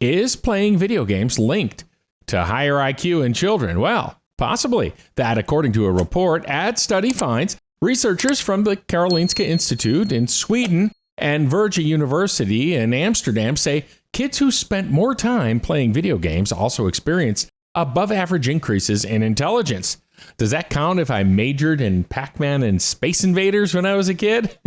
Is playing video games linked to higher IQ in children? Well, possibly. That, according to a report at Study Finds, researchers from the Karolinska Institute in Sweden and Vrije Universiteit in Amsterdam say kids who spent more time playing video games also experienced above-average increases in intelligence. Does that count if I majored in Pac-Man and Space Invaders when I was a kid?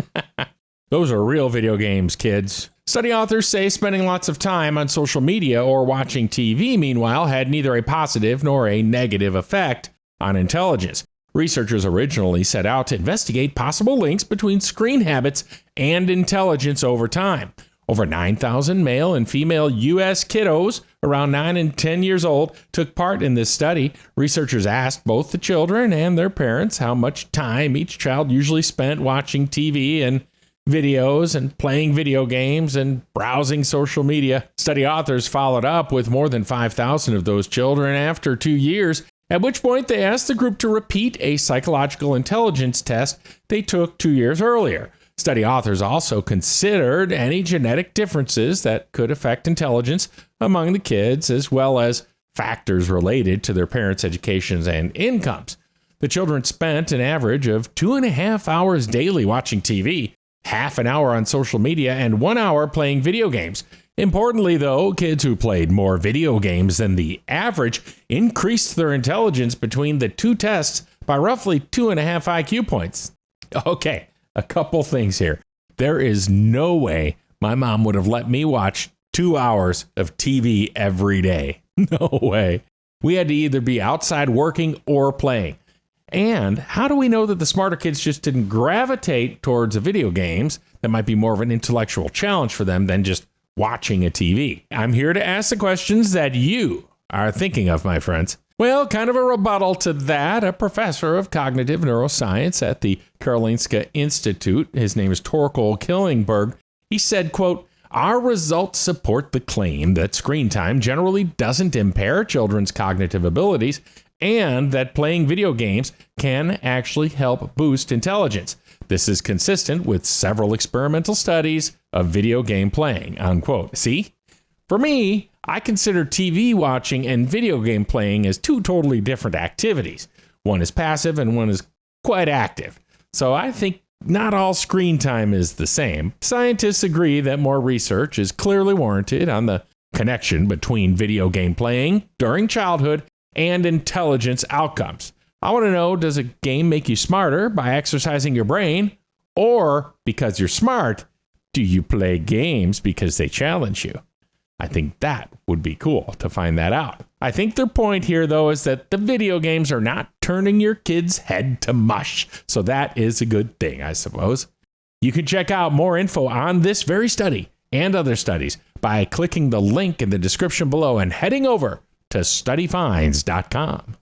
Those are real video games, kids. Study authors say spending lots of time on social media or watching TV, meanwhile, had neither a positive nor a negative effect on intelligence. Researchers originally set out to investigate possible links between screen habits and intelligence over time. Over 9,000 male and female U.S. kiddos around 9 and 10 years old took part in this study. Researchers asked both the children and their parents how much time each child usually spent watching TV and videos and playing video games and browsing social media. Study authors followed up with more than 5,000 of those children after 2 years, at which point they asked the group to repeat a psychological intelligence test they took 2 years earlier. Study authors also considered any genetic differences that could affect intelligence among the kids, as well as factors related to their parents' educations and incomes. The children spent an average of 2.5 hours daily watching TV, half an hour on social media, and 1 hour playing video games. Importantly, though, kids who played more video games than the average increased their intelligence between the two tests by roughly 2.5 IQ points. Okay, a couple things here. There is no way my mom would have let me watch 2 hours of TV every day. No way. We had to either be outside working or playing. And how do we know that the smarter kids just didn't gravitate towards the video games that might be more of an intellectual challenge for them than just watching a TV? I'm here to ask the questions that you are thinking of, my friends. Well, kind of a rebuttal to that, a professor of cognitive neuroscience at the Karolinska Institute, his name is Torkel Killingberg, he said, quote, "Our results support the claim that screen time generally doesn't impair children's cognitive abilities and that playing video games can actually help boost intelligence. This is consistent with several experimental studies of video game playing," unquote. See? For me, I consider TV watching and video game playing as two totally different activities. One is passive and one is quite active. So I think not all screen time is the same. Scientists agree that more research is clearly warranted on the connection between video game playing during childhood and intelligence outcomes. I want to know, does a game make you smarter by exercising your brain? Or, because you're smart, do you play games because they challenge you? I think that would be cool to find that out. I think their point here, though, is that the video games are not turning your kid's head to mush. So that is a good thing, I suppose. You can check out more info on this very study and other studies by clicking the link in the description below and heading over to studyfinds.com.